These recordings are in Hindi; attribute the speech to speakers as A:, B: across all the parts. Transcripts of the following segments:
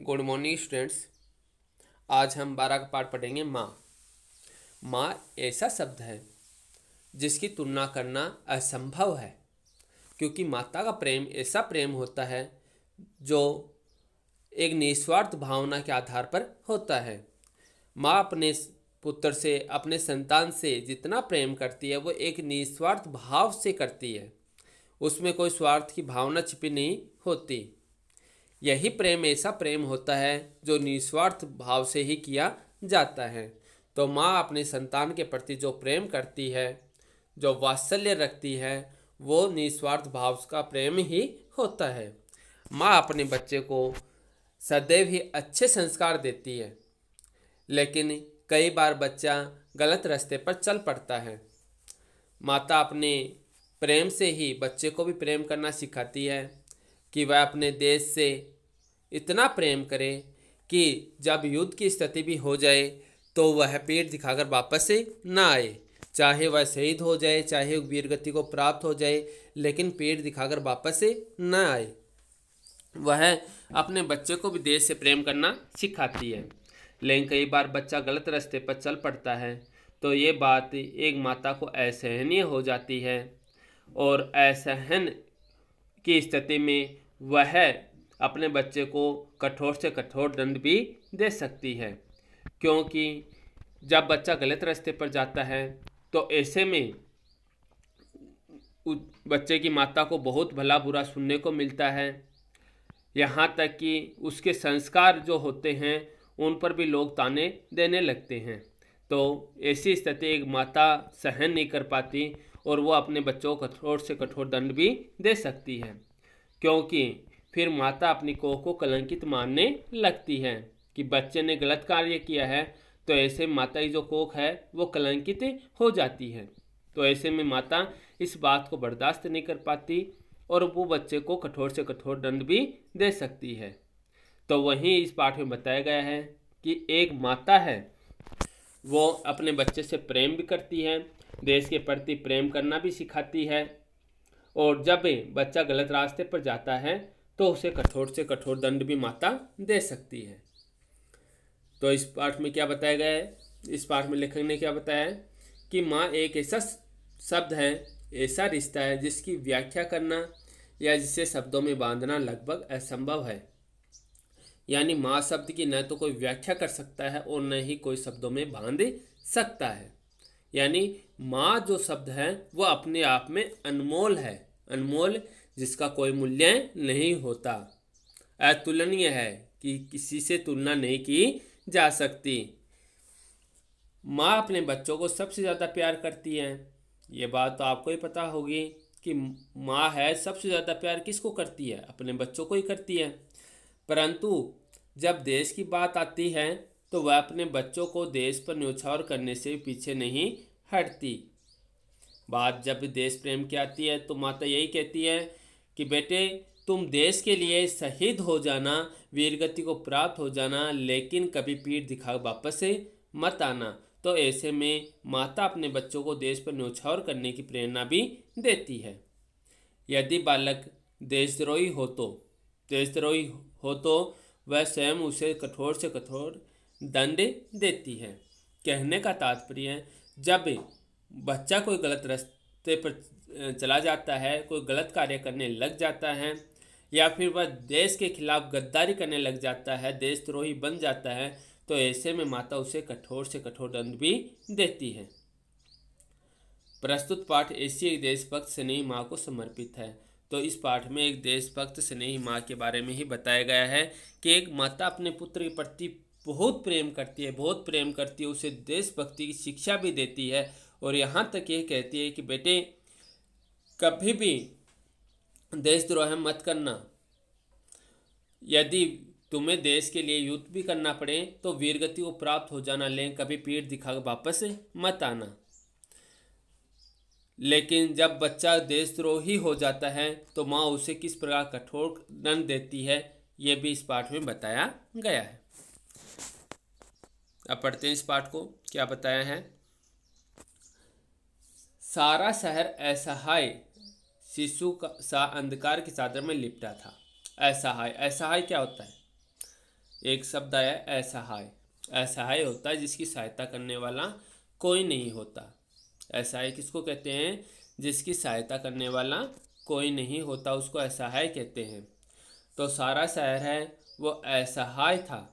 A: Good morning students. आज हम 12 का पाठ पढ़ेंगे माँ। माँ ऐसा शब्द है जिसकी तुलना करना असंभव है, क्योंकि माता का प्रेम ऐसा प्रेम होता है जो एक निस्वार्थ भावना के आधार पर होता है। माँ अपने पुत्र से, अपने संतान से जितना प्रेम करती है वो एक निस्वार्थ भाव से करती है। उसमें कोई स्वार्थ की भावना छिपी नहीं होती। यही प्रेम ऐसा प्रेम होता है जो निस्वार्थ भाव से ही किया जाता है। तो माँ अपने संतान के प्रति जो प्रेम करती है, जो वात्सल्य रखती है, वो निस्वार्थ भाव का प्रेम ही होता है। माँ अपने बच्चे को सदैव ही अच्छे संस्कार देती है, लेकिन कई बार बच्चा गलत रास्ते पर चल पड़ता है। माता अपने प्रेम से ही बच्चे को भी प्रेम करना सिखाती है कि वह अपने देश से इतना प्रेम करे कि जब युद्ध की स्थिति भी हो जाए तो वह पीठ दिखाकर वापस से ना आए। चाहे वह शहीद हो जाए, चाहे वीरगति को प्राप्त हो जाए, लेकिन पीठ दिखाकर वापस से ना आए। वह अपने बच्चे को भी देश से प्रेम करना सिखाती है। लेकिन कई बार बच्चा गलत रास्ते पर चल पड़ता है तो ये बात एक माता को असहनीय हो जाती है, और असहन की स्थिति में वह अपने बच्चे को कठोर से कठोर दंड भी दे सकती है। क्योंकि जब बच्चा गलत रास्ते पर जाता है तो ऐसे में बच्चे की माता को बहुत भला बुरा सुनने को मिलता है। यहाँ तक कि उसके संस्कार जो होते हैं उन पर भी लोग ताने देने लगते हैं। तो ऐसी स्थिति एक माता सहन नहीं कर पाती और वो अपने बच्चों को कठोर से कठोर दंड भी दे सकती है, क्योंकि फिर माता अपनी कोख को कलंकित मानने लगती है कि बच्चे ने गलत कार्य किया है। तो ऐसे माता की जो कोख है वो कलंकित हो जाती है। तो ऐसे में माता इस बात को बर्दाश्त नहीं कर पाती और वो बच्चे को कठोर से कठोर दंड भी दे सकती है। तो वहीं इस पाठ में बताया गया है कि एक माता है वो अपने बच्चे से प्रेम भी करती है, देश के प्रति प्रेम करना भी सिखाती है, और जब बच्चा गलत रास्ते पर जाता है तो उसे कठोर से कठोर दंड भी माता दे सकती है। तो इस पाठ में क्या बताया गया है? इस पाठ में लेखक ने क्या बताया है कि माँ एक ऐसा शब्द है, ऐसा रिश्ता है जिसकी व्याख्या करना या जिसे शब्दों में बांधना लगभग असंभव है। यानी माँ शब्द की न तो कोई व्याख्या कर सकता है और न ही कोई शब्दों में बांध सकता है। यानी माँ जो शब्द है वो अपने आप में अनमोल है, अनमोल जिसका कोई मूल्य नहीं होता, अतुलनीय है कि किसी से तुलना नहीं की जा सकती। माँ अपने बच्चों को सबसे ज़्यादा प्यार करती है। ये बात तो आपको ही पता होगी कि माँ है सबसे ज़्यादा प्यार किसको करती है? अपने बच्चों को ही करती है। परंतु जब देश की बात आती है तो वह अपने बच्चों को देश पर न्यौछावर करने से पीछे नहीं हटती। बात जब देश प्रेम की आती है तो माता यही कहती है कि बेटे तुम देश के लिए शहीद हो जाना, वीरगति को प्राप्त हो जाना, लेकिन कभी पीठ दिखा वापस से मत आना। तो ऐसे में माता अपने बच्चों को देश पर न्यौछावर करने की प्रेरणा भी देती है। यदि बालक देशद्रोही हो तो वह स्वयं उसे कठोर से कठोर दंड देती है। कहने का तात्पर्य है, जब बच्चा कोई गलत रास्ते पर चला जाता है, कोई गलत कार्य करने लग जाता है, या फिर वह देश के खिलाफ गद्दारी करने लग जाता है, देशद्रोही बन जाता है, तो ऐसे में माता उसे कठोर से कठोर दंड भी देती है। प्रस्तुत पाठ ऐसी एक देशभक्त स्नेही माँ को समर्पित है। तो इस पाठ में एक देशभक्त स्नेही माँ के बारे में ही बताया गया है कि एक माता अपने पुत्र के प्रति बहुत प्रेम करती है, बहुत प्रेम करती है, उसे देशभक्ति की शिक्षा भी देती है, और यहाँ तक ये कहती है कि बेटे कभी भी देशद्रोह मत करना। यदि तुम्हें देश के लिए युद्ध भी करना पड़े तो वीरगति को प्राप्त हो जाना, लेकिन कभी पीठ दिखाकर वापस मत आना। लेकिन जब बच्चा देशद्रोही हो जाता है तो माँ उसे किस प्रकार कठोर दंड देती है, यह भी इस पाठ में बताया गया है। अब पढ़ते हैं इस पाठ को। क्या बताया है? सारा शहर असहाय शिशु का सा अंधकार की चादर में लिपटा था। असहाय, असहाय क्या होता है? एक शब्द आया असहाय। असहाय होता है जिसकी सहायता करने वाला कोई नहीं होता। असहाय किसको कहते हैं? जिसकी सहायता करने वाला कोई नहीं होता, उसको असहाय कहते हैं। तो सारा शहर है वो असहाय था।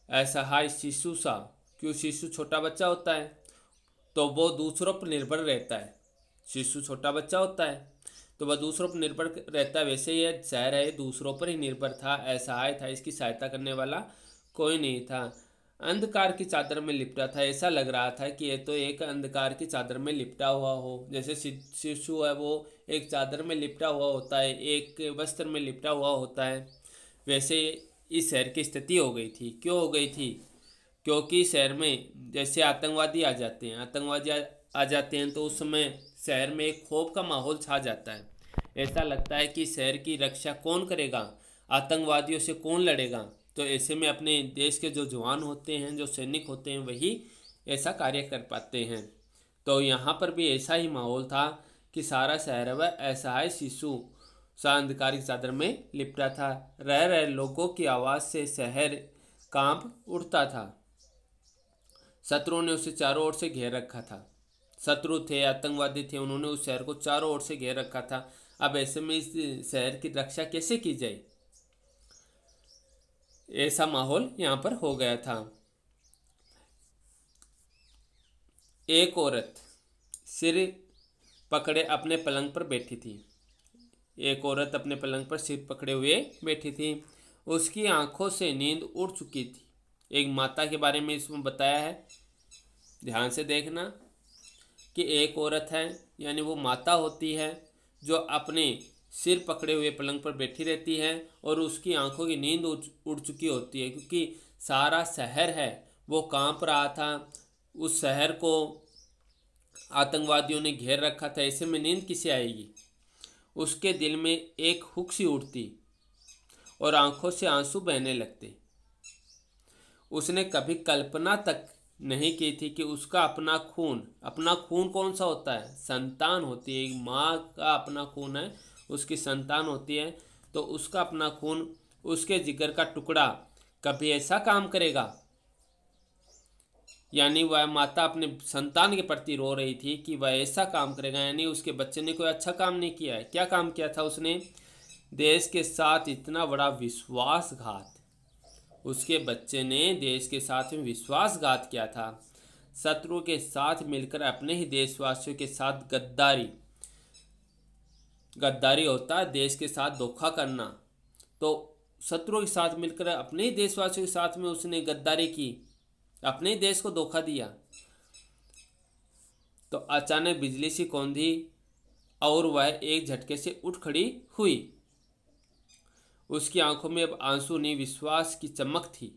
A: असहाय शिशु सा, क्यों? शिशु छोटा बच्चा होता है तो वो दूसरों पर निर्भर रहता है। शिशु छोटा बच्चा होता है तो वह दूसरों पर निर्भर रहता है। वैसे ये शहर है दूसरों पर ही निर्भर था, असहाय था, इसकी सहायता करने वाला कोई नहीं था। अंधकार की चादर में लिपटा था। ऐसा लग रहा था कि ये तो एक अंधकार की चादर में लिपटा हुआ हो। जैसे शिशु है वो एक चादर में लिपटा हुआ होता है, एक वस्त्र में लिपटा हुआ होता है, वैसे इस शहर की स्थिति हो गई थी। क्यों हो गई थी? क्योंकि शहर में जैसे आतंकवादी आ जाते हैं, आ जाते हैं तो उस समय शहर में एक खौफ का माहौल छा जाता है। ऐसा लगता है कि शहर की रक्षा कौन करेगा, आतंकवादियों से कौन लड़ेगा। तो ऐसे में अपने देश के जो जवान होते हैं, जो सैनिक होते हैं, वही ऐसा कार्य कर पाते हैं। तो यहाँ पर भी ऐसा ही माहौल था कि सारा शहर वह असहाय शिशु सा अंधकार की चादर में लिपटा था। रह रहे लोगों की आवाज़ से शहर कांप उठता था। शत्रुओं ने उसे चारों ओर से घेर रखा था। शत्रु थे, आतंकवादी थे, उन्होंने उस शहर को चारों ओर से घेर रखा था। अब ऐसे में इस शहर की रक्षा कैसे की जाए, ऐसा माहौल यहाँ पर हो गया था। एक औरत सिर पकड़े अपने पलंग पर बैठी थी। एक औरत अपने पलंग पर सिर पकड़े हुए बैठी थी। उसकी आंखों से नींद उड़ चुकी थी। एक माता के बारे में इसमें बताया है, ध्यान से देखना कि एक औरत है यानी वो माता होती है जो अपने सिर पकड़े हुए पलंग पर बैठी रहती है और उसकी आंखों की नींद उड़ चुकी होती है, क्योंकि सारा शहर है वो कांप रहा था। उस शहर को आतंकवादियों ने घेर रखा था। ऐसे में नींद किसे आएगी? उसके दिल में एक हुक सी उठती और आंखों से आंसू बहने लगते। उसने कभी कल्पना तक नहीं की थी कि उसका अपना खून कौन सा होता है? संतान होती है। एक माँ का अपना खून है, उसकी संतान होती है, तो उसका अपना खून, उसके जिगर का टुकड़ा कभी ऐसा काम करेगा? यानी वह माता अपने संतान के प्रति रो रही थी कि वह ऐसा काम करेगा, यानी उसके बच्चे ने कोई अच्छा काम नहीं किया है। क्या काम किया था उसने? देश के साथ इतना बड़ा विश्वासघात। उसके बच्चे ने देश के साथ में विश्वासघात किया था। शत्रु के साथ मिलकर अपने ही देशवासियों के साथ गद्दारी होता है देश के साथ धोखा करना। तो शत्रु के साथ मिलकर अपने ही देशवासियों के साथ में उसने गद्दारी की, अपने ही देश को धोखा दिया। तो अचानक बिजली सी कौंधी और वह एक झटके से उठ खड़ी हुई। उसकी आंखों में अब आंसू नहीं, विश्वास की चमक थी।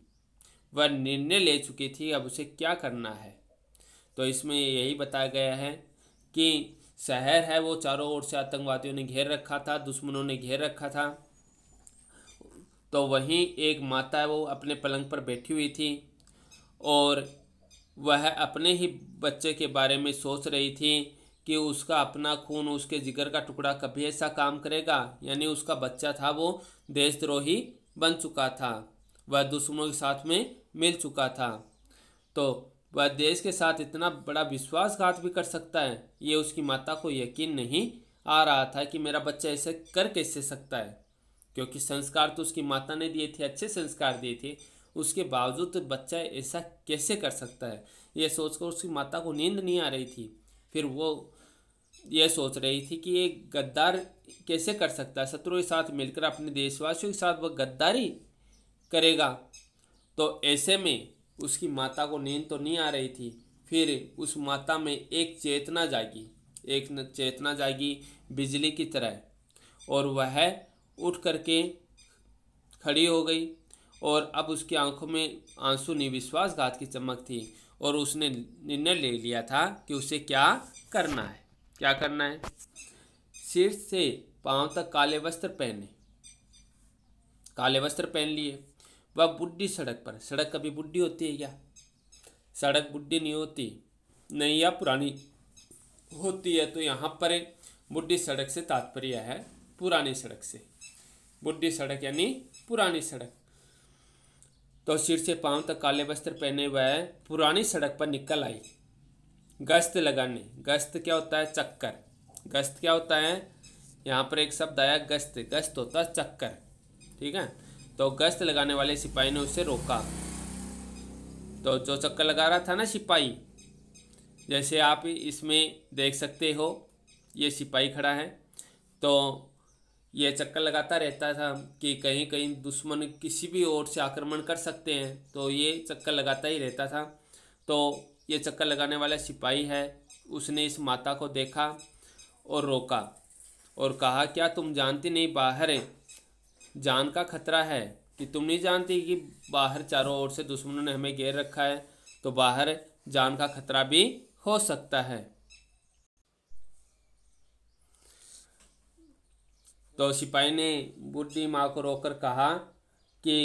A: वह निर्णय ले चुकी थी अब उसे क्या करना है। तो इसमें यही बताया गया है कि शहर है वो चारों ओर से आतंकवादियों ने घेर रखा था, दुश्मनों ने घेर रखा था। तो वहीं एक माता है वो अपने पलंग पर बैठी हुई थी और वह अपने ही बच्चे के बारे में सोच रही थी कि उसका अपना खून, उसके जिगर का टुकड़ा कभी ऐसा काम करेगा। यानी उसका बच्चा था वो देशद्रोही बन चुका था, वह दुश्मनों के साथ में मिल चुका था। तो वह देश के साथ इतना बड़ा विश्वासघात भी कर सकता है, ये उसकी माता को यकीन नहीं आ रहा था कि मेरा बच्चा ऐसे कर कैसे सकता है। क्योंकि संस्कार तो उसकी माता ने दिए थे, अच्छे संस्कार दिए थे, उसके बावजूद बच्चा ऐसा कैसे कर सकता है, ये सोचकर उसकी माता को नींद नहीं आ रही थी। फिर वो ये सोच रही थी कि ये गद्दार कैसे कर सकता है, शत्रु के साथ मिलकर अपने देशवासियों के साथ वह गद्दारी करेगा। तो ऐसे में उसकी माता को नींद तो नहीं आ रही थी। फिर उस माता में एक चेतना जागी बिजली की तरह, और वह उठ करके खड़ी हो गई। और अब उसकी आंखों में आंसू नहीं, विश्वासघात की चमक थी। और उसने निर्णय ले लिया था कि उसे क्या करना है। क्या करना है? सिर से पांव तक काले वस्त्र पहन लिए। वह बुढ़ी सड़क कभी बुढ़ी होती है क्या? सड़क बुढ़ी नहीं होती, नई या पुरानी होती है। तो यहाँ पर बुढ़ी सड़क से तात्पर्य है पुरानी सड़क से। बुढ़ी सड़क यानी पुरानी सड़क। तो सिर से पांव तक काले वस्त्र पहने वह पुरानी सड़क पर निकल आई गश्त लगाने। गश्त क्या होता है? चक्कर। गश्त क्या होता है? यहाँ पर एक शब्द आया गश्त। गश्त होता है चक्कर, ठीक है। तो गश्त लगाने वाले सिपाही ने उसे रोका। तो जो चक्कर लगा रहा था ना सिपाही, जैसे आप इसमें देख सकते हो, ये सिपाही खड़ा है, तो ये चक्कर लगाता रहता था कि कहीं कहीं दुश्मन किसी भी ओर से आक्रमण कर सकते हैं, तो ये चक्कर लगाता ही रहता था। तो ये चक्कर लगाने वाला सिपाही है, उसने इस माता को देखा और रोका और कहा, क्या तुम जानती नहीं बाहर जान का खतरा है? कि तुम नहीं जानती कि बाहर चारों ओर से दुश्मनों ने हमें घेर रखा है, तो बाहर जान का खतरा भी हो सकता है। तो सिपाही ने बूढ़ी माँ को रोककर कहा कि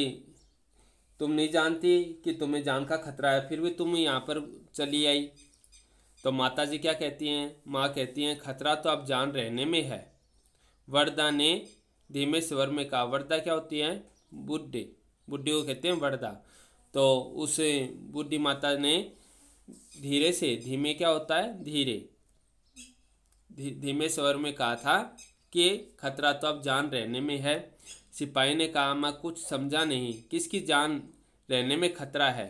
A: तुम नहीं जानती कि तुम्हें जान का खतरा है, फिर भी तुम यहाँ पर चली आई। तो माता जी क्या कहती हैं? माँ कहती हैं, खतरा तो अब जान रहने में है। वरदा ने धीमे स्वर में कहा। वरदा क्या होती है? बुढ़ी। बुढ़ी को कहते हैं वरदा। तो उस बुढ़ी माता ने धीरे से, धीमे क्या होता है? धीरे, धीमे स्वर में कहा था कि खतरा तो अब जान रहने में है। सिपाही ने कहा, मैं कुछ समझा नहीं, किसकी जान रहने में खतरा है?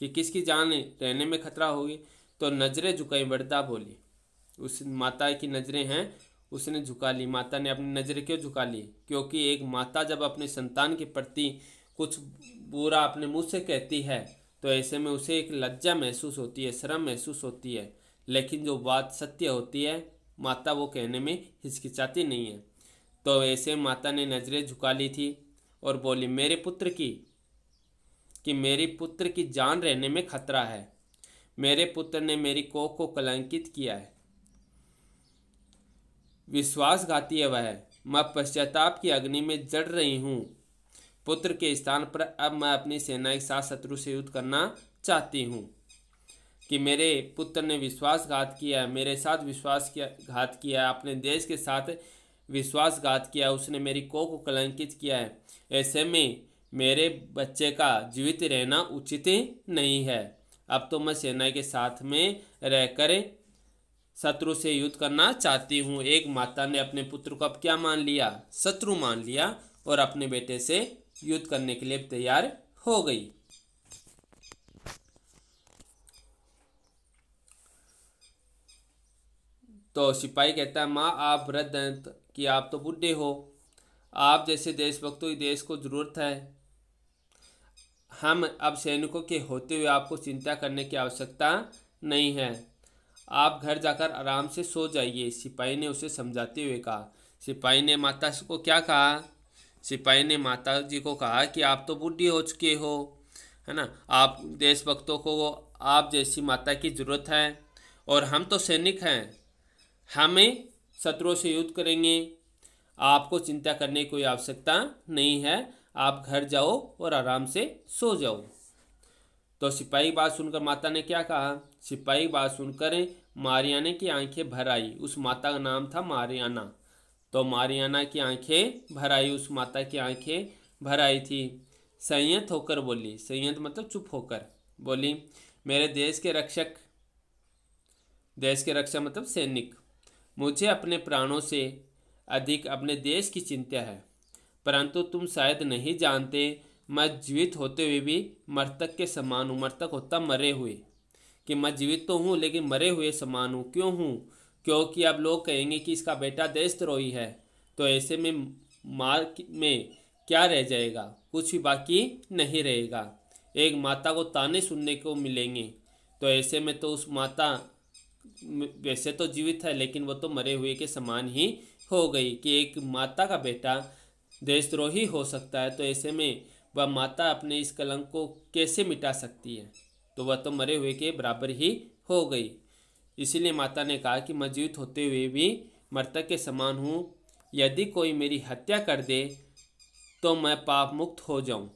A: कि किसकी जान रहने में खतरा होगी? तो नजरें झुकाई वरदा बोली। उस माता की नजरें हैं, उसने झुका ली। माता ने अपनी नजरें क्यों झुका ली? क्योंकि एक माता जब अपने संतान के प्रति कुछ बुरा अपने मुंह से कहती है, तो ऐसे में उसे एक लज्जा महसूस होती है, शर्म महसूस होती है। लेकिन जो बात सत्य होती है, माता वो कहने में हिचकिचाती नहीं है। तो ऐसे माता ने नजरें झुका ली थी और बोली, मेरे पुत्र की, कि मेरे पुत्र की जान रहने में खतरा है। मेरे पुत्र ने मेरी कोख को कलंकित किया है, विश्वासघाती है वह। मैं पश्चाताप की अग्नि में जड़ रही हूँ। पुत्र के स्थान पर अब मैं अपनी सेना के साथ शत्रु से युद्ध करना चाहती हूँ। कि मेरे पुत्र ने विश्वासघात किया, मेरे साथ विश्वासघात किया, अपने देश के साथ विश्वासघात किया, उसने मेरी कोख को कलंकित किया है। ऐसे में मेरे बच्चे का जीवित रहना उचित नहीं है। अब तो मैं सेना के साथ में रहकर शत्रु से युद्ध करना चाहती हूँ। एक माता ने अपने पुत्र को अब क्या मान लिया? शत्रु मान लिया और अपने बेटे से युद्ध करने के लिए तैयार हो गई। तो सिपाही कहता है, माँ आप वृद्ध हैं कि आप तो बूढ़े हो, आप जैसे देशभक्तों की देश को जरूरत है। हम अब सैनिकों के होते हुए आपको चिंता करने की आवश्यकता नहीं है, आप घर जाकर आराम से सो जाइए, सिपाही ने उसे समझाते हुए कहा। सिपाही ने माता को क्या कहा? सिपाही ने माता जी को कहा कि आप तो बूढ़ी हो चुके हो, है ना, आप देशभक्तों को आप जैसी माता की ज़रूरत है, और हम तो सैनिक हैं, हमें शत्रुओं से युद्ध करेंगे, आपको चिंता करने की कोई आवश्यकता नहीं है, आप घर जाओ और आराम से सो जाओ। तो सिपाही बात सुनकर माता ने क्या कहा? सिपाही बात सुनकर मारियाना की आंखें भर आई। उस माता का नाम था मारियाना। तो मारियाना की आंखें भर आई, उस माता की आंखें भर आई थी। संयत होकर बोली, संयत मतलब चुप होकर बोली, मेरे देश के रक्षक, देश के रक्षक मतलब सैनिक, मुझे अपने प्राणों से अधिक अपने देश की चिंता है। परंतु तुम शायद नहीं जानते, मैं जीवित होते हुए भी मृतक के समान हूँ। मृतक होता मरे हुए, कि मैं जीवित तो हूँ लेकिन मरे हुए समान हूँ। क्यों हूँ? क्योंकि अब लोग कहेंगे कि इसका बेटा देशद्रोही है। तो ऐसे में माँ में क्या रह जाएगा? कुछ भी बाकी नहीं रहेगा। एक माता को ताने सुनने को मिलेंगे। तो ऐसे में तो उस माता वैसे तो जीवित है, लेकिन वो तो मरे हुए के समान ही हो गई, कि एक माता का बेटा देशद्रोही हो सकता है। तो ऐसे में वह माता अपने इस कलंक को कैसे मिटा सकती है? तो वह तो मरे हुए के बराबर ही हो गई। इसीलिए माता ने कहा कि मैं जीवित होते हुए भी मृतक के समान हूँ। यदि कोई मेरी हत्या कर दे तो मैं पाप मुक्त हो जाऊँ,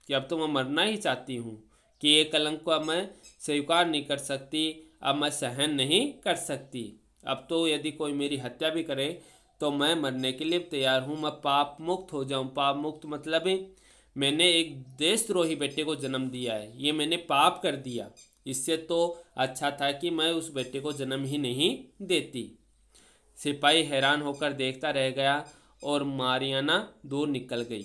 A: कि अब तो मैं मरना ही चाहती हूँ, कि ये कलंक को अब मैं स्वीकार नहीं कर सकती, अब मैं सहन नहीं कर सकती। अब तो यदि कोई मेरी हत्या भी करे तो मैं मरने के लिए तैयार हूँ, मैं पाप मुक्त हो जाऊँ। पाप मुक्त मतलब मैंने एक देशद्रोही बेटे को जन्म दिया है, ये मैंने पाप कर दिया। इससे तो अच्छा था कि मैं उस बेटे को जन्म ही नहीं देती। सिपाही हैरान होकर देखता रह गया और मारियाना दूर निकल गई।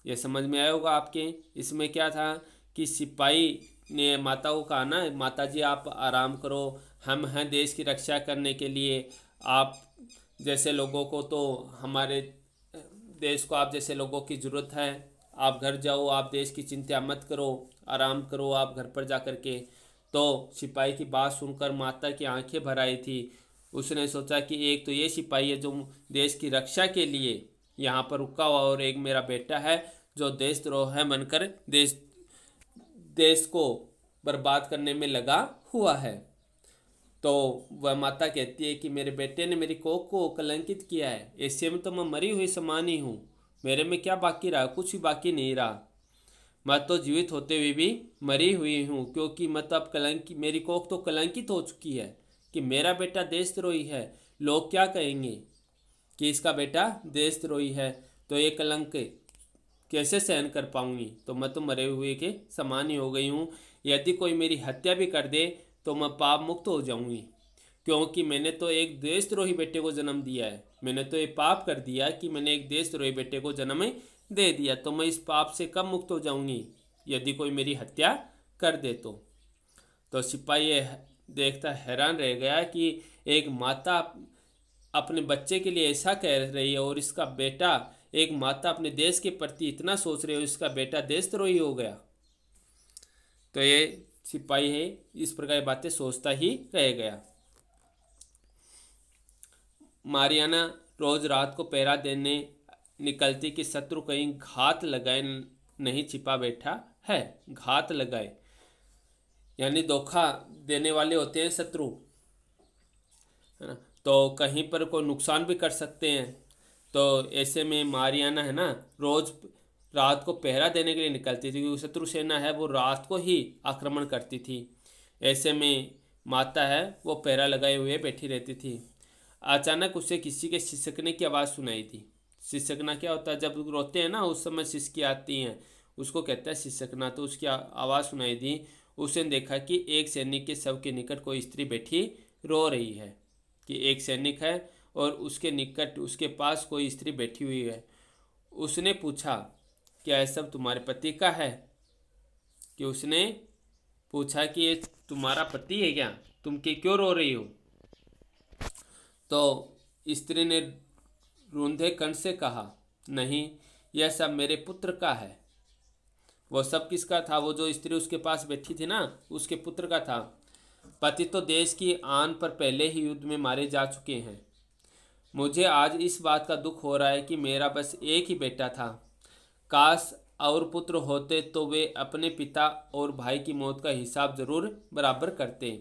A: ये समझ में आया होगा आपके। इसमें क्या था कि सिपाही ने माता को कहा ना, माता जी आप आराम करो, हम हैं देश की रक्षा करने के लिए, आप जैसे लोगों को तो हमारे देश को आप जैसे लोगों की ज़रूरत है, आप घर जाओ, आप देश की चिंता मत करो, आराम करो आप घर पर जा कर के। तो सिपाही की बात सुनकर माता की आंखें भर आई थी। उसने सोचा कि एक तो ये सिपाही है जो देश की रक्षा के लिए यहाँ पर रुका हुआ, और एक मेरा बेटा है जो देशद्रोह है बनकर देश को बर्बाद करने में लगा हुआ है। तो वह माता कहती है कि मेरे बेटे ने मेरी कोख को कलंकित किया है, ऐसे में तो मैं मरी हुई समान ही हूँ, मेरे में क्या बाकी रहा, कुछ भी बाकी नहीं रहा। मैं तो जीवित होते हुए भी मरी हुई हूँ, क्योंकि मैं तो अब मेरी कोख तो कलंकित हो चुकी है कि मेरा बेटा देशद्रोही है। लोग क्या कहेंगे कि इसका बेटा देशद्रोही है, तो ये कलंक कैसे सहन कर पाऊंगी, तो मैं तो मरे हुए के समान ही हो गई हूँ। यदि कोई मेरी हत्या भी कर दे तो मैं पाप मुक्त हो जाऊंगी, क्योंकि मैंने तो एक देशद्रोही बेटे को जन्म दिया है। मैंने तो ये पाप कर दिया कि मैंने एक देशद्रोही बेटे को जन्म दे दिया, तो मैं इस पाप से कब मुक्त हो जाऊंगी यदि कोई मेरी हत्या कर दे तो सिपाही देखता हैरान रह गया कि एक माता अपने बच्चे के लिए ऐसा कह रही है, और इसका बेटा, एक माता अपने देश के प्रति इतना सोच रही है, इसका बेटा देशद्रोही हो गया। तो ये सिपाही है इस प्रकार बातें सोचता ही रह गया। मारियाना रोज रात को पहरा देने निकलती कि शत्रु कहीं घात लगाए नहीं छिपा बैठा है। घात लगाए यानी धोखा देने वाले होते हैं शत्रु, है ना, तो कहीं पर कोई नुकसान भी कर सकते हैं। तो ऐसे में मारियाना है ना रोज रात को पहरा देने के लिए निकलती थी, क्योंकि शत्रु सेना है वो रात को ही आक्रमण करती थी। ऐसे में माता है वो पहरा लगाए हुए बैठी रहती थी। अचानक उसे किसी के सिसकने की आवाज़ सुनाई दी। सिसकना क्या होता है, जब रोते हैं ना उस समय सिसकी आती हैं, उसको कहता है सिसकना। तो उसकी आवाज़ सुनाई दी। उसने देखा कि एक सैनिक के शव के निकट कोई स्त्री बैठी रो रही है, कि एक सैनिक है और उसके निकट उसके पास कोई स्त्री बैठी हुई है। उसने पूछा क्या यह सब तुम्हारे पति का है? कि उसने पूछा कि ये तुम्हारा पति है क्या, तुम क्यों रो रही हो? तो स्त्री ने रूंधे कंठ से कहा, नहीं, यह सब मेरे पुत्र का है। वो सब किसका था? वो जो स्त्री उसके पास बैठी थी ना, उसके पुत्र का था। पति तो देश की आन पर पहले ही युद्ध में मारे जा चुके हैं। मुझे आज इस बात का दुख हो रहा है कि मेरा बस एक ही बेटा था। काश और पुत्र होते तो वे अपने पिता और भाई की मौत का हिसाब जरूर बराबर करते।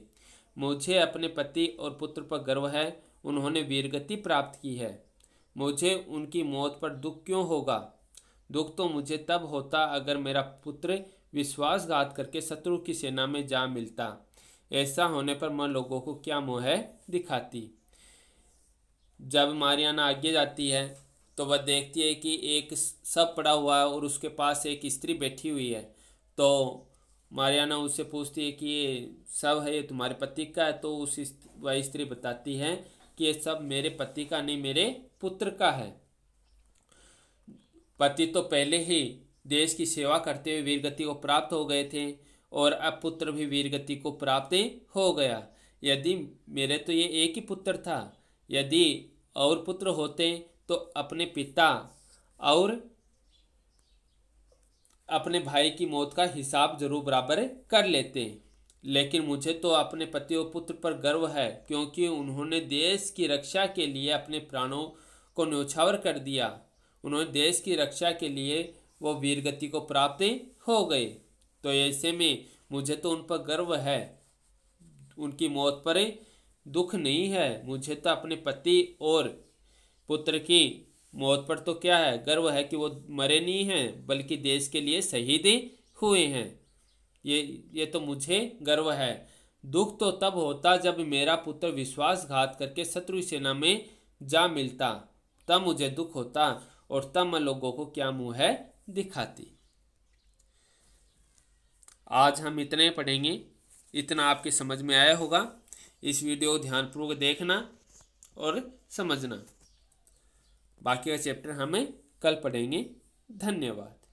A: मुझे अपने पति और पुत्र पर गर्व है, उन्होंने वीरगति प्राप्त की है। मुझे उनकी मौत पर दुख क्यों होगा? दुख तो मुझे तब होता अगर मेरा पुत्र विश्वासघात करके शत्रु की सेना में जा मिलता। ऐसा होने पर मैं लोगों को क्या मोह दिखाती। जब मारियाना आगे जाती है तो वह देखती है कि एक शव पड़ा हुआ है और उसके पास एक स्त्री बैठी हुई है। तो मारियाना उससे पूछती है कि ये शव है, ये तुम्हारे पति का है? तो वह स्त्री बताती है कि ये सब मेरे पति का नहीं, मेरे पुत्र का है। पति तो पहले ही देश की सेवा करते हुए वीरगति को प्राप्त हो गए थे, और अब पुत्र भी वीरगति को प्राप्त हो गया। यदि मेरे तो ये एक ही पुत्र था, यदि और पुत्र होते तो अपने पिता और अपने भाई की मौत का हिसाब जरूर बराबर कर लेते। लेकिन मुझे तो अपने पति और पुत्र पर गर्व है, क्योंकि उन्होंने देश की रक्षा के लिए अपने प्राणों को न्यौछावर कर दिया। उन्होंने देश की रक्षा के लिए वो वीरगति को प्राप्त हो गए। तो ऐसे में मुझे तो उन पर गर्व है, उनकी मौत पर दुख नहीं है। मुझे तो अपने पति और पुत्र की मौत पर तो क्या है, गर्व है कि वो मरे नहीं हैं बल्कि देश के लिए शहीद हुए हैं। ये तो मुझे गर्व है। दुख तो तब होता जब मेरा पुत्र विश्वासघात करके शत्रु सेना में जा मिलता, तब मुझे दुख होता, और तब मैं लोगों को क्या मुँह दिखाती। आज हम इतने ही पढ़ेंगे, इतना आपके समझ में आया होगा। इस वीडियो को ध्यानपूर्वक देखना और समझना। बाकी का चैप्टर हमें कल पढ़ेंगे। धन्यवाद।